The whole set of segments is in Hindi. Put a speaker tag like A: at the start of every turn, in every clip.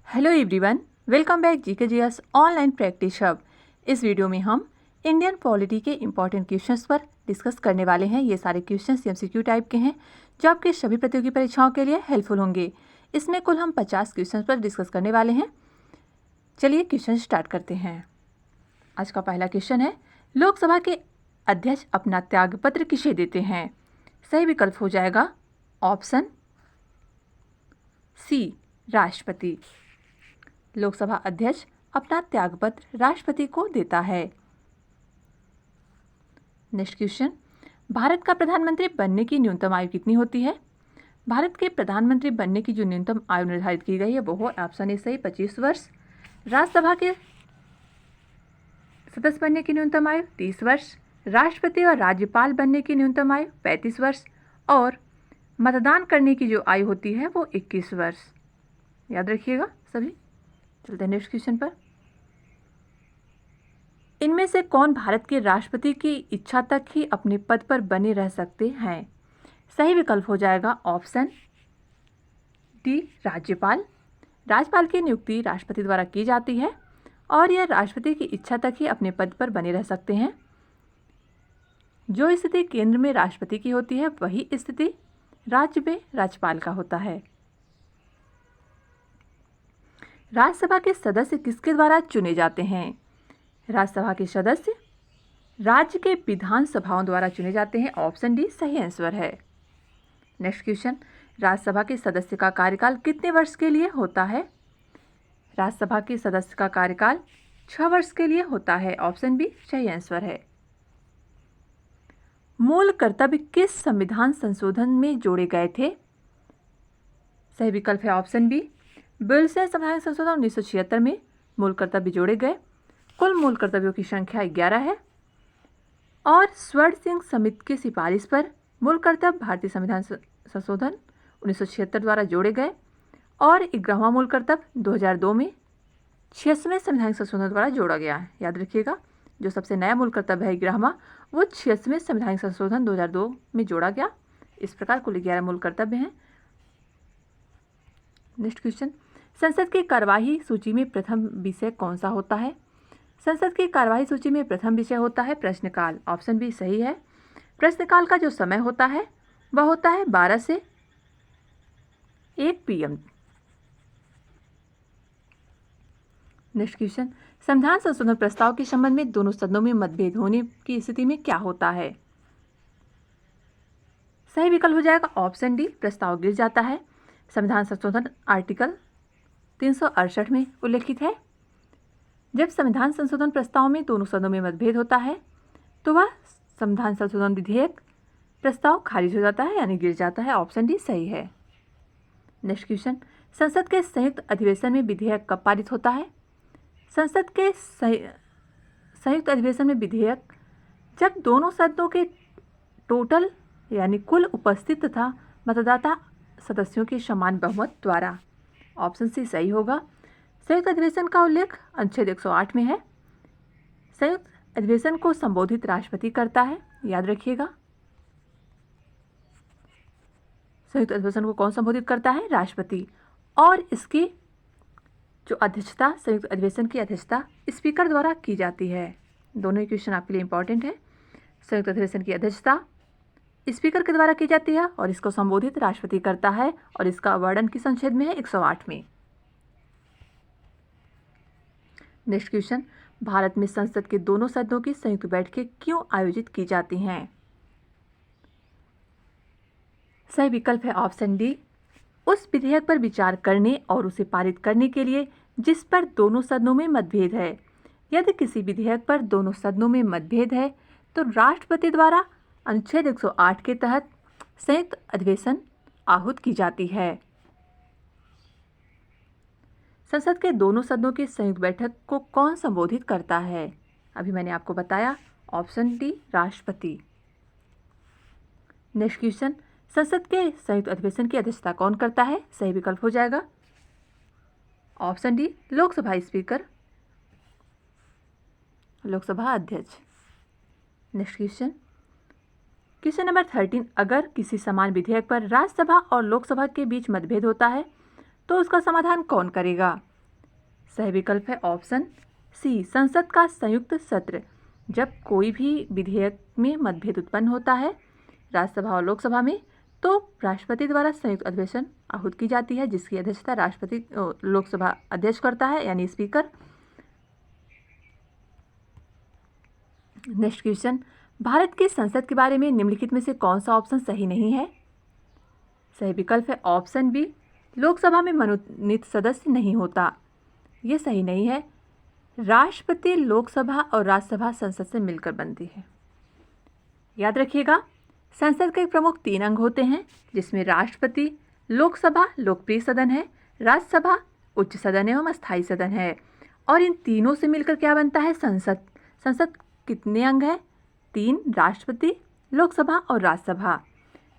A: Hello everyone, welcome back GK online practice hub. इस वीडियो में हम इंडियन पॉलिटी के इम्पॉर्टेंट क्वेश्चंस पर डिस्कस करने वाले हैं। ये सारे क्वेश्चंस एमसीक्यू टाइप के हैं जो आपके सभी प्रतियोगी परीक्षाओं के लिए हेल्पफुल होंगे। इसमें कुल हम 50 क्वेश्चंस पर डिस्कस करने वाले हैं। चलिए क्वेश्चन स्टार्ट करते हैं। आज का पहला क्वेश्चन है, लोकसभा के अध्यक्ष अपना त्यागपत्र किसे देते हैं? सही विकल्प हो जाएगा ऑप्शन सी, राष्ट्रपति। लोकसभा अध्यक्ष अपना त्यागपत्र राष्ट्रपति को देता है। नेक्स्ट क्वेश्चन, भारत का प्रधानमंत्री बनने की न्यूनतम आयु कितनी होती है? भारत के प्रधानमंत्री बनने की जो न्यूनतम आयु निर्धारित की गई है वो है ऑप्शन ए सही 25 वर्ष। राज्यसभा के सदस्य बनने की न्यूनतम आयु 30 वर्ष। राष्ट्रपति और राज्यपाल बनने की न्यूनतम आयु 35 वर्ष और मतदान करने की जो आयु होती है वो 21 वर्ष। याद रखिएगा सभी। चलते हैं नेक्स्ट क्वेश्चन पर। इनमें से कौन भारत के राष्ट्रपति की इच्छा तक ही अपने पद पर बने रह सकते हैं? सही विकल्प हो जाएगा ऑप्शन डी, राज्यपाल। राज्यपाल की नियुक्ति राष्ट्रपति द्वारा की जाती है और यह राष्ट्रपति की इच्छा तक ही अपने पद पर बने रह सकते हैं। जो स्थिति केंद्र में राष्ट्रपति की होती है वही स्थिति राज्य में राज्यपाल का होता है। राज्यसभा के सदस्य किसके द्वारा चुने जाते हैं? राज्यसभा के सदस्य राज्य के विधानसभाओं द्वारा चुने जाते हैं। ऑप्शन डी सही आंसर है। नेक्स्ट क्वेश्चन, राज्यसभा के सदस्य का कार्यकाल कितने वर्ष के लिए होता है? राज्यसभा के सदस्य का कार्यकाल 6 वर्ष के लिए होता है। ऑप्शन बी सही आंसर है। मूल कर्तव्य किस संविधान संशोधन में जोड़े गए थे? सही विकल्प है ऑप्शन बी, बिल से संविधान संशोधन 1976 में मूल कर्तव्य जोड़े गए। कुल मूल कर्तव्यों की संख्या 11 है और स्वर्ण सिंह समिति की सिफारिश पर मूल कर्तव्य भारतीय संविधान संशोधन 1976 द्वारा जोड़े गए और 11वां मूल कर्तव्य 2002 में 86वें संविधान संशोधन द्वारा जोड़ा गया है। याद रखिएगा, जो सबसे नया मूल कर्तव्य है 11वां वो 86वें संविधान संशोधन 2002 में जोड़ा गया। इस प्रकार कुल 11 मूल कर्तव्य हैं। नेक्स्ट क्वेश्चन, संसद की कार्यवाही सूची में प्रथम विषय कौन सा होता है? संसद की कार्यवाही सूची में प्रथम विषय होता है प्रश्नकाल। ऑप्शन बी सही है। प्रश्नकाल का जो समय होता है वह होता है 12 से 1 PM। नेक्स्ट क्वेश्चन, संविधान संशोधन प्रस्ताव के संबंध में दोनों सदनों में मतभेद होने की स्थिति में क्या होता है? सही विकल्प हो जाएगा ऑप्शन डी, प्रस्ताव गिर जाता है। संविधान संशोधन आर्टिकल 368 में उल्लेखित है। जब संविधान संशोधन प्रस्ताव में दोनों सदनों में मतभेद होता है तो वह संविधान संशोधन विधेयक प्रस्ताव खारिज हो जाता है यानी गिर जाता है। ऑप्शन डी सही है। नेक्स्ट क्वेश्चन, संसद के संयुक्त अधिवेशन में विधेयक कब पारित होता है? संसद के संयुक्त अधिवेशन में विधेयक जब दोनों सदनों के टोटल यानी कुल उपस्थित तथा मतदाता सदस्यों के समान बहुमत द्वारा। ऑप्शन सी सही होगा। संयुक्त अधिवेशन का उल्लेख अनुच्छेद 108 में है। संयुक्त अधिवेशन को संबोधित राष्ट्रपति करता है। याद रखिएगा, संयुक्त अधिवेशन को कौन संबोधित करता है? राष्ट्रपति। और इसकी जो अध्यक्षता, संयुक्त अधिवेशन की अध्यक्षता स्पीकर द्वारा की जाती है। दोनों ही क्वेश्चन आपके लिए इंपॉर्टेंट है। संयुक्त अधिवेशन की अध्यक्षता स्पीकर के द्वारा की जाती है और इसको संबोधित राष्ट्रपति करता है और इसका वर्णन किस अनुच्छेद में है? 108 में। नेक्स्ट क्वेश्चन, भारत में संसद के दोनों सदनों की संयुक्त बैठकें क्यों आयोजित की जाती हैं? सही विकल्प है ऑप्शन डी, उस विधेयक पर विचार करने और उसे पारित करने के लिए जिस पर दोनों सदनों में मतभेद है। यदि किसी विधेयक पर दोनों सदनों में मतभेद है तो राष्ट्रपति द्वारा अनुच्छेद 108 के तहत संयुक्त अधिवेशन आहूत की जाती है। संसद के दोनों सदनों की संयुक्त बैठक को कौन संबोधित करता है? अभी मैंने आपको बताया ऑप्शन डी, राष्ट्रपति। नेक्स्ट क्वेश्चन, संसद के संयुक्त अधिवेशन की अध्यक्षता कौन करता है? सही विकल्प हो जाएगा option D, Lok Sabha speaker, Lok Sabha अध्यक्ष। नेक्स्ट क्वेश्चन, क्वेश्चन नंबर 13, अगर किसी समान विधेयक पर राज्यसभा और लोकसभा के बीच मतभेद होता है तो उसका समाधान कौन करेगा? सही विकल्प है ऑप्शन सी, संसद का संयुक्त सत्र। जब कोई भी विधेयक में मतभेद उत्पन्न होता है राज्यसभा और लोकसभा में, तो राष्ट्रपति द्वारा संयुक्त अधिवेशन आहूत की जाती है, जिसकी अध्यक्षता लोकसभा अध्यक्ष करता है, यानी स्पीकर। नेक्स्ट क्वेश्चन, भारत की संसद के बारे में निम्नलिखित में से कौन सा ऑप्शन सही नहीं है? सही विकल्प है ऑप्शन बी, लोकसभा में मनोनीत सदस्य नहीं होता। ये सही नहीं है। राष्ट्रपति लोकसभा और राज्यसभा संसद से मिलकर बनती है। याद रखिएगा, संसद के प्रमुख 3 अंग होते हैं, जिसमें राष्ट्रपति, लोकसभा लोकप्रिय सदन है, राज्यसभा उच्च सदन एवं अस्थायी सदन है। और इन तीनों से मिलकर क्या बनता है? संसद। संसद कितने अंग हैं? 3, राष्ट्रपति, लोकसभा और राज्यसभा।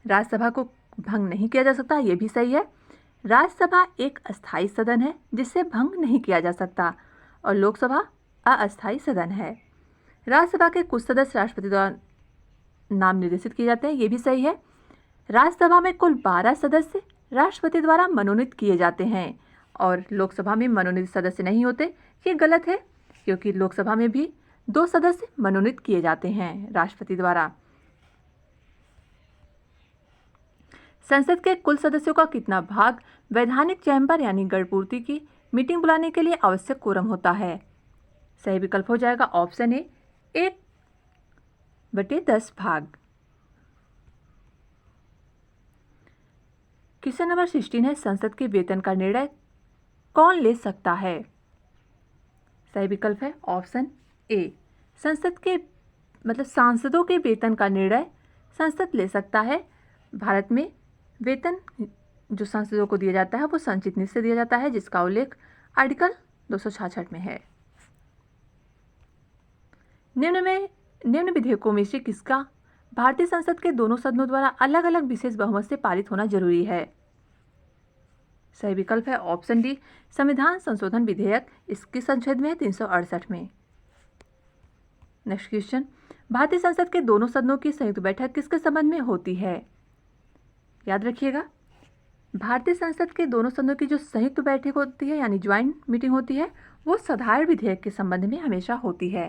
A: राज्यसभा को भंग नहीं किया जा सकता, ये भी सही है। राज्यसभा एक अस्थायी सदन है जिसे भंग नहीं किया जा सकता, और लोकसभा अस्थायी सदन है। राज्यसभा के कुछ सदस्य राष्ट्रपति द्वारा नाम निर्देशित किए जाते हैं, ये भी सही है। राज्यसभा में कुल 12 सदस्य राष्ट्रपति द्वारा मनोनीत किए जाते हैं, और लोकसभा में मनोनीत सदस्य नहीं होते। ये गलत है, क्योंकि लोकसभा में भी 2 सदस्य मनोनीत किए जाते हैं राष्ट्रपति द्वारा। संसद के कुल सदस्यों का कितना भाग वैधानिक चैम्बर यानी गणपूर्ति की मीटिंग बुलाने के लिए आवश्यक कोरम होता है? सही विकल्प हो जाएगा ऑप्शन ए, 1/10 भाग। क्वेश्चन नंबर 16 है, संसद के वेतन का निर्णय कौन ले सकता है? सही विकल्प है ऑप्शन ए, संसद के सांसदों के वेतन का निर्णय संसद ले सकता है। भारत में वेतन जो सांसदों को दिया जाता है वो संचित निधि से दिया जाता है, जिसका उल्लेख आर्टिकल 266 में है। निम्न विधेयकों में से किसका भारतीय संसद के दोनों सदनों द्वारा अलग अलग विशेष बहुमत से पारित होना जरूरी है? सही विकल्प है ऑप्शन डी, संविधान संशोधन विधेयक। इसकी संशोधन में है 368 में। नेक्स्ट क्वेश्चन, भारतीय संसद के दोनों सदनों की संयुक्त बैठक किसके संबंध में होती है? याद रखिएगा, भारतीय संसद के दोनों सदनों की जो संयुक्त बैठक होती है यानी ज्वाइंट मीटिंग होती है, वो साधारण विधेयक के संबंध में हमेशा होती है।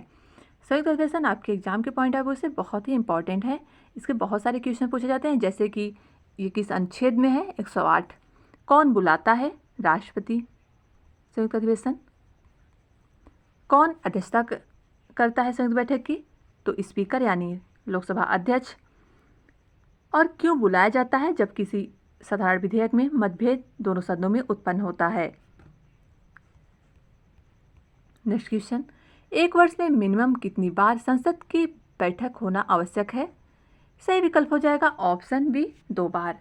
A: संयुक्त अधिवेशन आपके एग्जाम के पॉइंट ऑफ व्यू से बहुत ही इंपॉर्टेंट है। इसके बहुत सारे क्वेश्चन पूछे जाते हैं, जैसे कि ये किस अनुच्छेद में है? 108। कौन बुलाता है? राष्ट्रपति। संयुक्त अधिवेशन। कौन अध्यक्षता करता है संयुक्त बैठक की? तो स्पीकर यानी लोकसभा अध्यक्ष। और क्यों बुलाया जाता है? जब किसी साधारण विधेयक में मतभेद दोनों सदनों में उत्पन्न होता है। नेक्स्ट क्वेश्चन, एक वर्ष में मिनिमम कितनी बार संसद की बैठक होना आवश्यक है? सही विकल्प हो जाएगा ऑप्शन बी, 2 बार।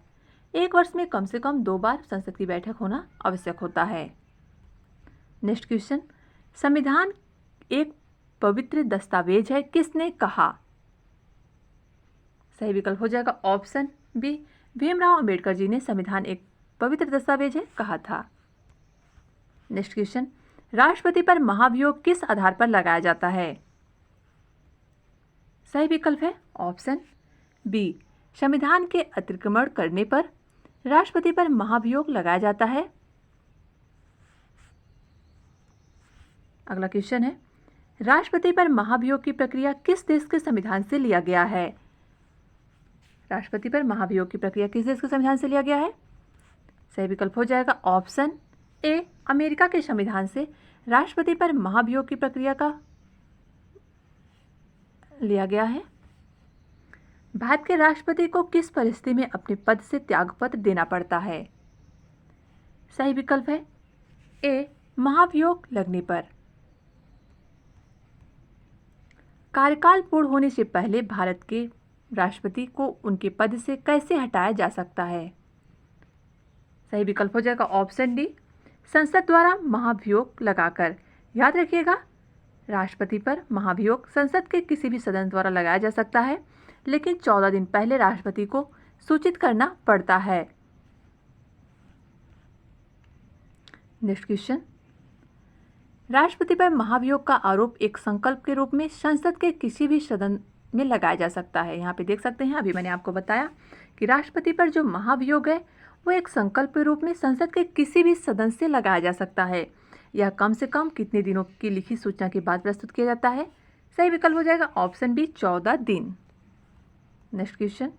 A: एक वर्ष में कम से कम 2 बार संसद की बैठक होना आवश्यक होता है। नेक्स्ट क्वेश्चन, संविधान एक पवित्र दस्तावेज है, किसने कहा? सही विकल्प हो जाएगा ऑप्शन बी, भीमराव अंबेडकर जी ने संविधान एक पवित्र दस्तावेज है कहा था। नेक्स्ट क्वेश्चन, राष्ट्रपति पर महाभियोग किस आधार पर लगाया जाता है? सही विकल्प है ऑप्शन बी, संविधान के अतिक्रमण करने पर राष्ट्रपति पर महाभियोग लगाया जाता है। अगला क्वेश्चन है, राष्ट्रपति पर महाभियोग की प्रक्रिया किस देश के संविधान से लिया गया है? राष्ट्रपति पर महाभियोग की प्रक्रिया किस देश के संविधान से लिया गया है? सही विकल्प हो जाएगा ऑप्शन ए, अमेरिका के संविधान से राष्ट्रपति पर महाभियोग की प्रक्रिया का लिया गया है। भारत के राष्ट्रपति को किस परिस्थिति में अपने पद से त्यागपत्र देना पड़ता है? सही विकल्प है ए, महाभियोग लगने पर। कार्यकाल पूर्ण होने से पहले भारत के राष्ट्रपति को उनके पद से कैसे हटाया जा सकता है? सही विकल्प हो जाएगा ऑप्शन डी, संसद द्वारा महाभियोग लगाकर। याद रखिएगा, राष्ट्रपति पर महाभियोग संसद के किसी भी सदन द्वारा लगाया जा सकता है, लेकिन 14 दिन पहले राष्ट्रपति को सूचित करना पड़ता है। नेक्स्ट क्वेश्चन, राष्ट्रपति पर महाभियोग का आरोप एक संकल्प के रूप में संसद के किसी भी सदन में लगाया जा सकता है। यहाँ पे देख सकते हैं, अभी मैंने आपको बताया कि राष्ट्रपति पर जो महाभियोग है वो एक संकल्प के रूप में संसद के किसी भी सदन से लगाया जा सकता है। यह कम से कम कितने दिनों की लिखित सूचना के बाद प्रस्तुत किया जाता है? सही विकल्प हो जाएगा ऑप्शन बी 14 दिन। नेक्स्ट क्वेश्चन,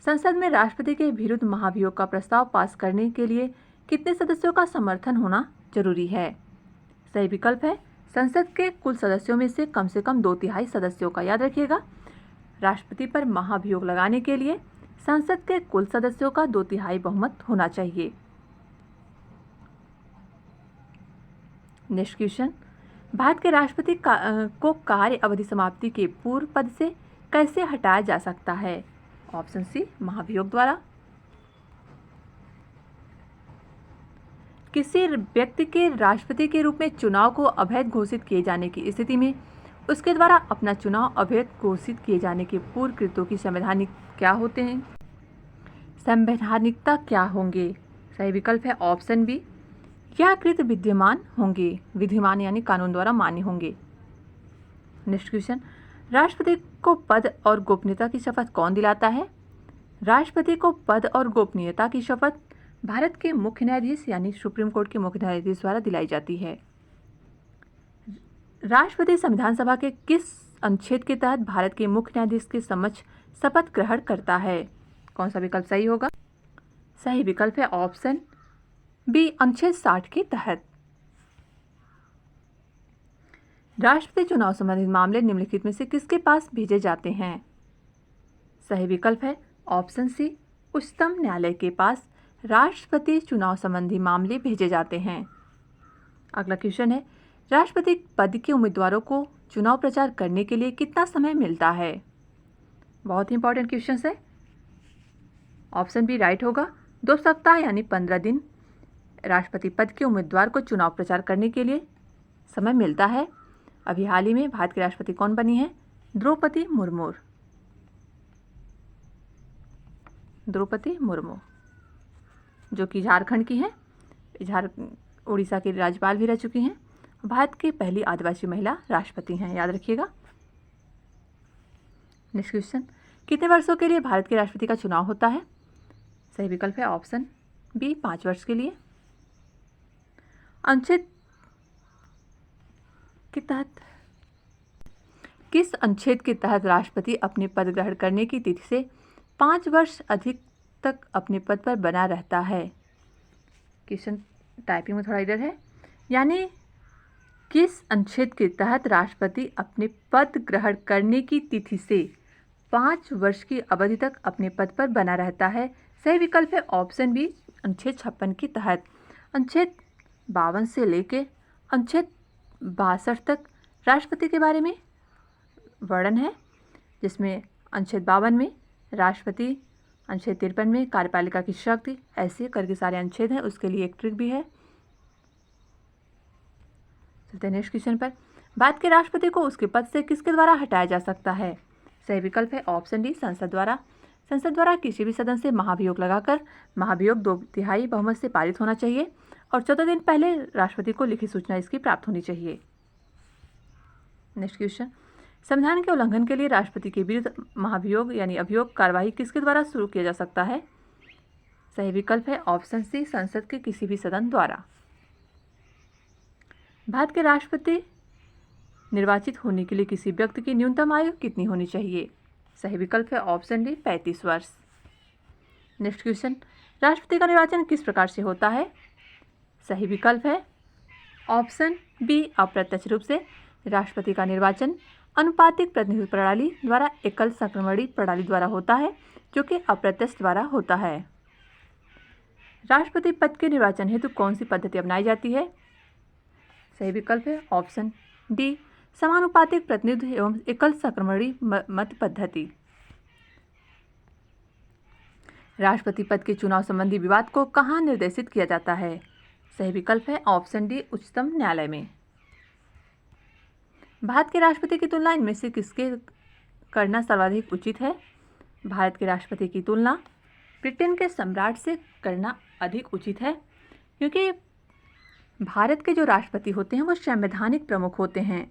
A: संसद में राष्ट्रपति के विरुद्ध महाभियोग का प्रस्ताव पास करने के लिए कितने सदस्यों का समर्थन होना जरूरी है? सही विकल्प है संसद के कुल सदस्यों में से कम 2/3 सदस्यों का। याद रखिएगा, राष्ट्रपति पर महाभियोग लगाने के लिए संसद के कुल सदस्यों का 2/3 बहुमत होना चाहिए। नेक्स्ट क्वेश्चन, भारत के राष्ट्रपति को कार्य अवधि समाप्ति के पूर्व पद से कैसे हटाया जा सकता है? ऑप्शन सी महाभियोग द्वारा। किसी व्यक्ति के राष्ट्रपति के रूप में चुनाव को अवैध घोषित किए जाने की स्थिति में उसके द्वारा अपना चुनाव अवैध घोषित किए जाने के पूर्व कृत्यों की संवैधानिक क्या होते हैं? संवैधानिकता क्या होंगे? सही विकल्प है ऑप्शन बी, यह कृत्य विद्यमान होंगे, विद्यमान यानी कानून द्वारा मान्य होंगे। नेक्स्ट क्वेश्चन, राष्ट्रपति को पद और गोपनीयता की शपथ कौन दिलाता है? राष्ट्रपति को पद और गोपनीयता की शपथ भारत के मुख्य न्यायाधीश यानी सुप्रीम कोर्ट के मुख्य न्यायाधीश द्वारा दिलाई जाती है। राष्ट्रपति संविधान सभा के किस अनुच्छेद के तहत भारत के मुख्य न्यायाधीश के समक्ष शपथ ग्रहण करता है? कौन सा विकल्प सही होगा? सही विकल्प है ऑप्शन बी, अनुच्छेद 60 के तहत। राष्ट्रपति चुनाव संबंधित मामले निम्नलिखित में से किसके पास भेजे जाते हैं? सही विकल्प है ऑप्शन सी, उच्चतम न्यायालय के पास राष्ट्रपति चुनाव संबंधी मामले भेजे जाते हैं। अगला क्वेश्चन है, राष्ट्रपति पद के उम्मीदवारों को चुनाव प्रचार करने के लिए कितना समय मिलता है? बहुत ही इंपॉर्टेंट क्वेश्चन है। ऑप्शन बी राइट होगा, 2 सप्ताह यानी 15 दिन राष्ट्रपति पद के उम्मीदवार को चुनाव प्रचार करने के लिए समय मिलता है। अभी हाल ही में भारत के राष्ट्रपति कौन बनी है? द्रौपदी मुर्मू। द्रौपदी मुर्मू जो कि झारखंड की हैं, उड़ीसा के राज्यपाल भी रह चुकी हैं, भारत की पहली आदिवासी महिला राष्ट्रपति हैं। याद रखिएगा। नेक्स्ट क्वेश्चन, कितने वर्षों के लिए भारत के राष्ट्रपति का चुनाव होता है? सही विकल्प है ऑप्शन बी, 5 वर्ष के लिए। अनुच्छेद के तहत किस अनुच्छेद के तहत राष्ट्रपति अपने पद ग्रहण करने की तिथि से 5 वर्ष अधिक तक अपने पद पर बना रहता है? क्वेश्चन टाइपिंग में थोड़ा इधर है, यानी किस अनुच्छेद के तहत राष्ट्रपति अपने पद ग्रहण करने की तिथि से 5 वर्ष की अवधि तक अपने पद पर बना रहता है? सही विकल्प है ऑप्शन बी, अनुच्छेद 56 के तहत। अनुच्छेद 52 से लेके अनुच्छेद 62 तक राष्ट्रपति के बारे में वर्णन है, जिसमें अनुच्छेद 52 में राष्ट्रपति, अनुच्छेद 53 में कार्यपालिका की शक्ति, ऐसे करके सारे अनुच्छेद हैं। उसके लिए एक ट्रिक भी है। चलते हैं नेक्स्ट क्वेश्चन पर। भारत के राष्ट्रपति को उसके पद से किसके द्वारा हटाया जा सकता है? सही विकल्प है ऑप्शन डी, संसद द्वारा। संसद द्वारा किसी भी सदन से महाभियोग लगाकर महाभियोग 2/3 बहुमत से पारित होना चाहिए और 14 दिन पहले राष्ट्रपति को लिखित सूचना इसकी प्राप्त होनी चाहिए। नेक्स्ट क्वेश्चन, संविधान के उल्लंघन के लिए राष्ट्रपति के विरुद्ध महाभियोग यानी अभियोग कार्यवाही किसके द्वारा शुरू किया जा सकता है? सही विकल्प है ऑप्शन सी, संसद के किसी भी सदन द्वारा। भारत के राष्ट्रपति निर्वाचित होने के लिए किसी व्यक्ति की न्यूनतम आयु कितनी होनी चाहिए? सही विकल्प है ऑप्शन डी, 35 वर्ष। नेक्स्ट क्वेश्चन, राष्ट्रपति का निर्वाचन किस प्रकार से होता है? सही विकल्प है ऑप्शन बी, अप्रत्यक्ष रूप से। राष्ट्रपति का निर्वाचन अनुपातिक प्रतिनिधित्व प्रणाली द्वारा एकल संक्रमणी प्रणाली द्वारा होता है, जो कि अप्रत्यक्ष द्वारा होता है। राष्ट्रपति पद के निर्वाचन हेतु कौन सी पद्धति अपनाई जाती है? सही विकल्प है ऑप्शन डी, समानुपातिक प्रतिनिधित्व एवं एकल संक्रमणी मत पद्धति। राष्ट्रपति पद के चुनाव संबंधी विवाद को कहाँ निर्देशित किया जाता है? सही विकल्प है ऑप्शन डी, उच्चतम न्यायालय में। भारत के राष्ट्रपति की तुलना इनमें से किसके करना सर्वाधिक उचित है? भारत के राष्ट्रपति की तुलना ब्रिटेन के सम्राट से करना अधिक उचित है, क्योंकि भारत के जो राष्ट्रपति होते हैं वो संवैधानिक प्रमुख होते हैं,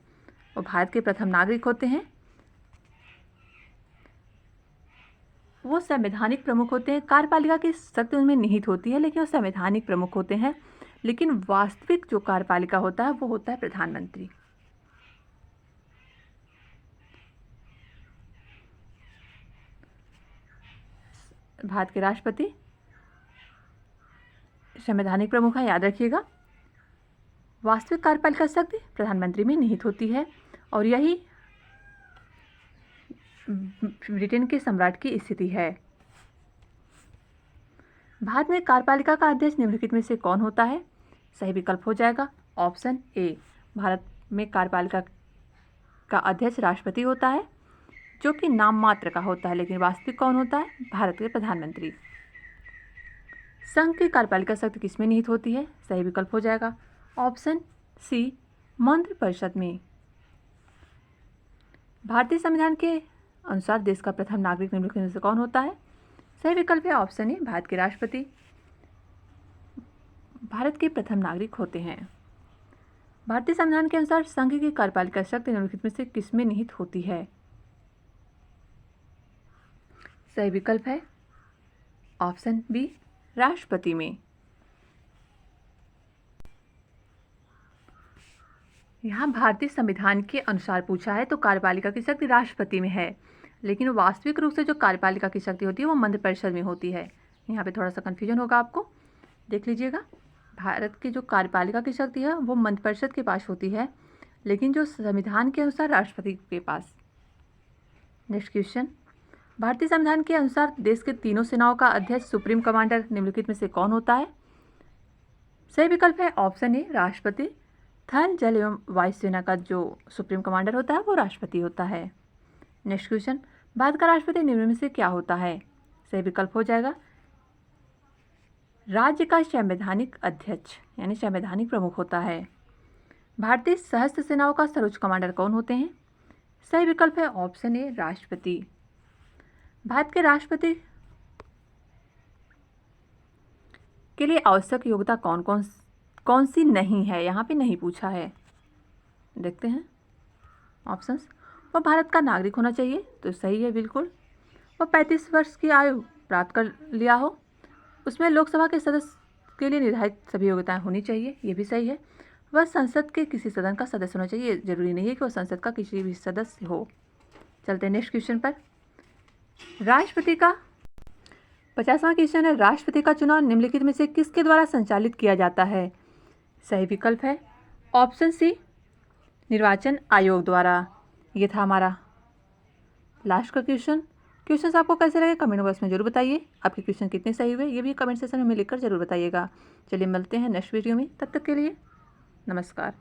A: वो भारत के प्रथम नागरिक होते हैं, वो संवैधानिक प्रमुख होते हैं। कार्यपालिका की शक्ति उनमें निहित होती है, लेकिन वो संवैधानिक प्रमुख होते हैं। लेकिन वास्तविक जो कार्यपालिका होता है वो होता है प्रधानमंत्री। भारत के राष्ट्रपति संवैधानिक प्रमुख है, याद रखिएगा। वास्तविक कार्यपालिका शक्ति प्रधानमंत्री में निहित होती है और यही ब्रिटेन के सम्राट की स्थिति है। भारत में कार्यपालिका का अध्यक्ष निम्नलिखित में से कौन होता है? सही विकल्प हो जाएगा ऑप्शन ए। भारत में कार्यपालिका का अध्यक्ष राष्ट्रपति होता है, जो कि नाम मात्र का होता है, लेकिन वास्तविक कौन होता है? भारत के प्रधानमंत्री। संघ की कार्यपालिका शक्ति किसमें निहित होती है? सही विकल्प हो जाएगा ऑप्शन सी, मंत्रिपरिषद में। भारतीय संविधान के अनुसार देश का प्रथम नागरिक निम्नलिखित में से कौन होता है? सही विकल्प है ऑप्शन ए, भारत के राष्ट्रपति भारत के प्रथम नागरिक होते हैं। भारतीय संविधान के अनुसार संघ की कार्यपालिका शक्ति निम्नलिखित में से किसमें निहित होती है? सही विकल्प है ऑप्शन बी, राष्ट्रपति में। यहाँ भारतीय संविधान के अनुसार पूछा है तो कार्यपालिका की शक्ति राष्ट्रपति में है, लेकिन वास्तविक रूप से जो कार्यपालिका की शक्ति होती है वो मंत्रिपरिषद में होती है। यहाँ पे थोड़ा सा कन्फ्यूजन होगा आपको, देख लीजिएगा। भारत की जो कार्यपालिका की शक्ति है वो मंत्रिपरिषद के पास होती है, लेकिन जो संविधान के अनुसार राष्ट्रपति के पास। नेक्स्ट क्वेश्चन, भारतीय संविधान के अनुसार देश के तीनों सेनाओं का अध्यक्ष सुप्रीम कमांडर निम्नलिखित में से कौन होता है? सही विकल्प है ऑप्शन ए, राष्ट्रपति। थल, जल एवं वायुसेना का जो सुप्रीम कमांडर होता है वो राष्ट्रपति होता है। नेक्स्ट क्वेश्चन, भारत का राष्ट्रपति निम्न में से क्या होता है? सही विकल्प हो जाएगा राज्य का संवैधानिक अध्यक्ष यानी संवैधानिक प्रमुख होता है। भारतीय सशस्त्र सेनाओं का सर्वोच्च कमांडर कौन होते हैं? सही विकल्प है ऑप्शन ए, राष्ट्रपति। भारत के राष्ट्रपति के लिए आवश्यक योग्यता कौन सी नहीं है? यहाँ पे नहीं पूछा है, देखते हैं ऑप्शंस। वह भारत का नागरिक होना चाहिए, तो सही है बिल्कुल। वह 35 वर्ष की आयु प्राप्त कर लिया हो, उसमें लोकसभा के सदस्य के लिए निर्धारित सभी योग्यताएं होनी चाहिए, ये भी सही है। वह संसद के किसी सदन का सदस्य होना चाहिए, जरूरी नहीं है कि वह संसद का किसी भी सदस्य हो। चलते हैं नेक्स्ट क्वेश्चन पर। राष्ट्रपति का 50वां क्वेश्चन है, राष्ट्रपति का चुनाव निम्नलिखित में से किसके द्वारा संचालित किया जाता है? सही विकल्प है ऑप्शन सी, निर्वाचन आयोग द्वारा। ये था हमारा लास्ट का क्वेश्चन आपको कैसे लगे कमेंट बॉक्स में जरूर बताइए। आपके क्वेश्चन कितने सही हुए ये भी कमेंट सेक्शन में लिखकर जरूर बताइएगा। चलिए मिलते हैं नेक्स्ट वीडियो में, तब तक के लिए नमस्कार।